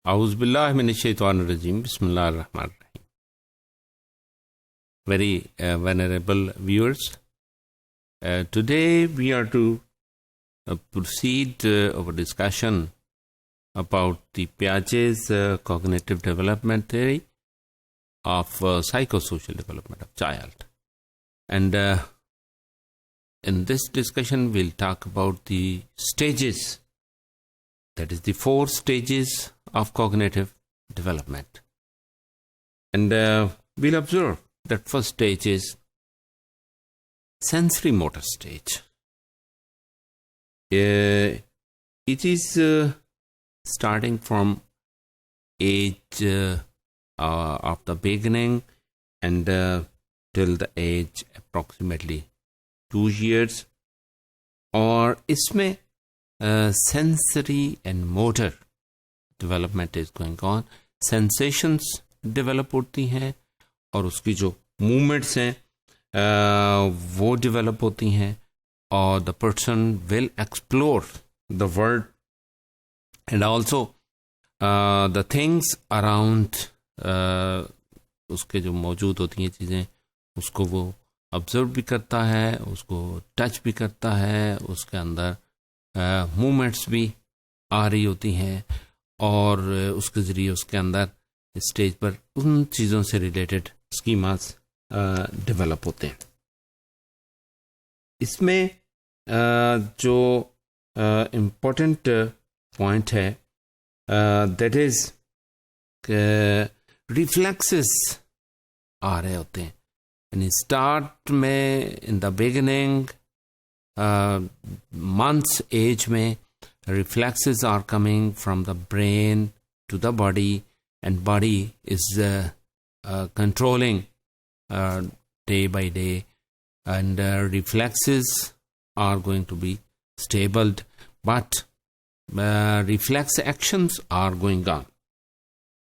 Auzubillahi minash-shaytanir-rajim. Bismillahir-rahmanir-rahim. Very venerable viewers, today we are to proceed our discussion about the Piaget's cognitive development theory of psychosocial development of child. And in this discussion, we'll talk about the stages, that is the 4 stages of cognitive development. And we'll observe that first stage is sensory motor stage. It is starting from age of the beginning and till the age approximately 2 years. और इसमें sensory and motor development is going on. Sensations develop होती हैं और उसकी जो movements हैं वो develop होती हैं और the person will explore the world and also the things around उसके जो मौजूद होती हैं चीज़ें उसको वो observe भी करता है, उसको touch भी करता है, उसके अंदर movements भी आ रही होती हैं और उसके ज़रिए उसके अंदर स्टेज पर उन चीज़ों से रिलेटेड स्कीमास डेवलप होते हैं. इसमें जो इम्पोर्टेंट पॉइंट है दैट इज़ रिफ्लेक्सेस आ रहे होते हैं. यानी स्टार्ट में in the beginning months age में reflexes are coming from the brain to the body and body is controlling day by day and reflexes are going to be stabled but reflex actions are going on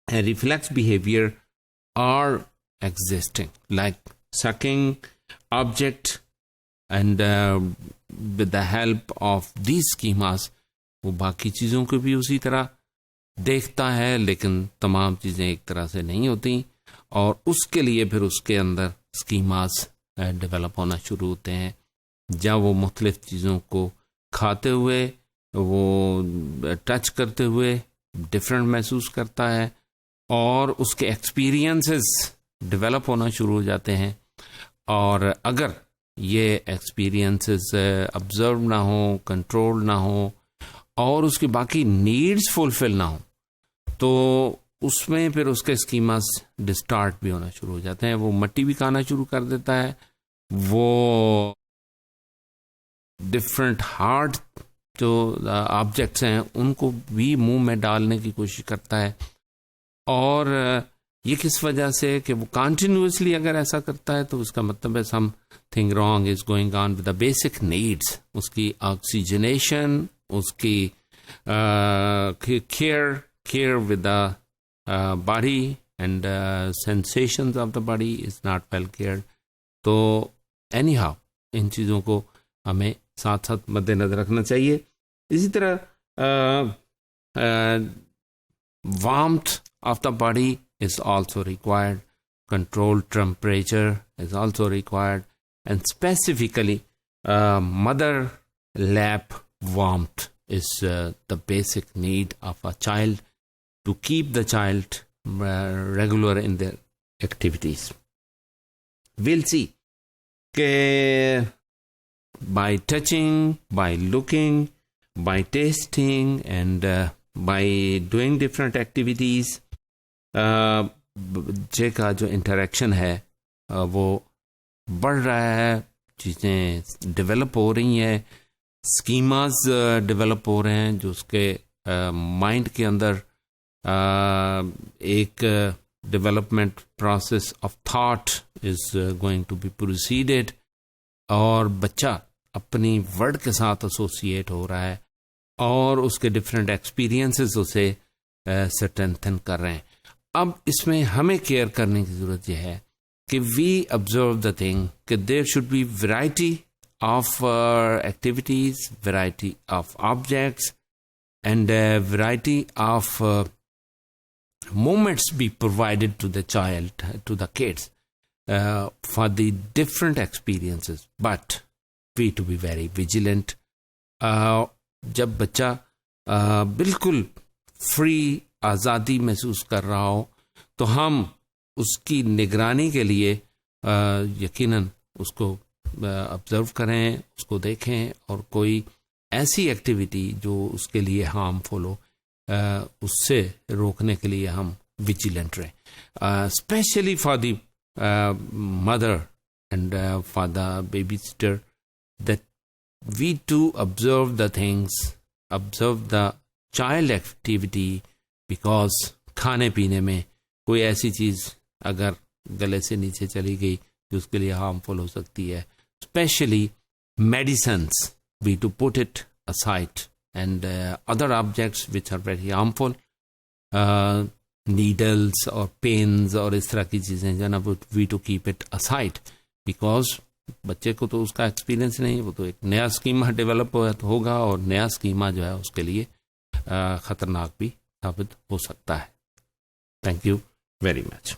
and reflex behavior are existing like sucking object and with the help of these schemas वो बाकी चीज़ों को भी उसी तरह देखता है लेकिन तमाम चीज़ें एक तरह से नहीं होती और उसके लिए फिर उसके अंदर स्कीमास डेवलप होना शुरू होते हैं जब वो मुख्तलिफ चीज़ों को खाते हुए वो टच करते हुए डिफरेंट महसूस करता है और उसके एक्सपीरियंसेस डेवलप होना शुरू हो जाते हैं और अगर ये एक्सपीरियंसेस ऑब्जर्व ना हो, कंट्रोल ना हो और उसकी बाकी नीड्स फुलफिल ना हो तो उसमें फिर उसके स्कीमास डिस्टार्ट भी होना शुरू हो जाते हैं. वो मट्टी भी खाना शुरू कर देता है, वो डिफरेंट हार्ड जो ऑब्जेक्ट्स हैं उनको भी मुंह में डालने की कोशिश करता है और ये किस वजह से कि वो कंटिन्यूअसली अगर ऐसा करता है तो उसका मतलब है something wrong is going on with the basic needs. उसकी ऑक्सीजनेशन, उसकी care with the body and sensations of the body is not well cared. तो anyhow इन चीज़ों को हमें साथ साथ मद्देनजर रखना चाहिए. इसी तरह warmth of the body is also required, controlled temperature is also required and specifically mother lap warmth is the basic need of a child to keep the child regular in their activities. We'll see by touching, by looking, by tasting and by doing different activities बच्चे का जो interaction है वो बढ़ रहा है, चीज़ें develop हो रही हैं, स्कीमास डेवलप हो रहे हैं जो उसके माइंड के अंदर एक development process of thought is going to be proceeded और बच्चा अपनी वर्ड के साथ एसोसिएट हो रहा है और उसके डिफरेंट एक्सपीरियंसेस उसे स्ट्रेंथन कर रहे हैं. अब इसमें हमें केयर करने की ज़रूरत यह है कि वी ऑब्जर्व द थिंग कि there should be variety of activities, variety of objects and variety of moments be provided to the child, to the kids, for the different experiences, but we to be very vigilant. जब बच्चा बिल्कुल free आज़ादी महसूस कर रहा हो तो हम उसकी निगरानी के लिए यकीनन उसको ऑब्जर्व करें, उसको देखें, और कोई ऐसी एक्टिविटी जो उसके लिए हार्मफुल हो उससे रोकने के लिए हम विजिलेंट रहें. Specially for the mother and for the baby sitter, that we too observe the things, observe the child activity, because खाने पीने में कोई ऐसी चीज़ अगर गले से नीचे चली गई जो उसके लिए हार्मफुल हो सकती है, specially medicines, we to put it aside, and other objects which are very harmful, needles or pins और इस तरह की चीज़ें जो है ना, we to keep it aside, because बच्चे को तो उसका एक्सपीरियंस नहीं, वो तो एक नया स्कीमा डेवलप होगा और नया स्कीमा जो है उसके लिए खतरनाक भी साबित हो सकता है. Thank you very much.